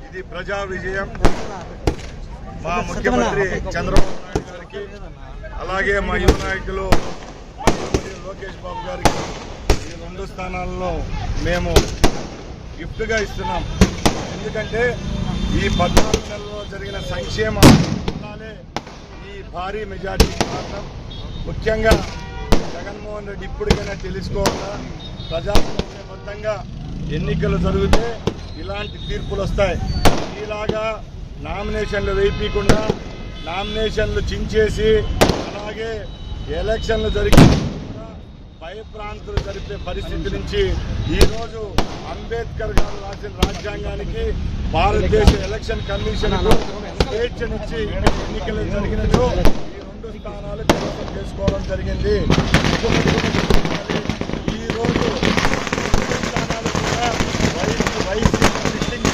ఇది ప్రజా విజయం. మా ముఖ్యమంత్రి చంద్రబాబు నాయుడు గారికి, అలాగే మా యువ నాయకులు లోకేష్ బాబు గారికి ఈ 2 స్థానాల్లో మేము గిఫ్ట్గా ఇస్తున్నాం. ఎందుకంటే ఈ 14 నెలల్లో జరిగిన సంక్షేమ ఫలాలే ఈ భారీ మెజార్టీకి కారణం. ముఖ్యంగా జగన్మోహన్ రెడ్డి ఇప్పటికైనా తెలుసుకోవాలా, ప్రజాస్వామ్యబద్ధంగా ఎన్నికలు జరిగితే ఇలాంటి తీర్పులు వస్తాయి. ఇలాగా నామినేషన్లు వేయకుండా నామినేషన్లు చించేసి అలాగే ఎలక్షన్లు జరిగి భయప్రాంతులు జరిపే పరిస్థితి నుంచి ఈరోజు అంబేద్కర్ గారు రాసిన రాజ్యాంగానికి భారతదేశ ఎలక్షన్ కమిషన్ స్వేచ్ఛనిచ్చి ఎన్నికలు జరిగినట్టు ఈ 2 స్థానాలు కైవసం చేసుకోవడం జరిగింది. ఈరోజు స్థానాలు కూడా వైసీపీ సిట్టింగ్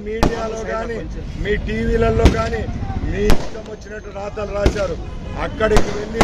మీడియాలో కానీ మీ టీవీలలో కానీ మీ ఇష్టం వచ్చినట్టు రాతలు రాశారు. అక్కడికి వెళ్ళి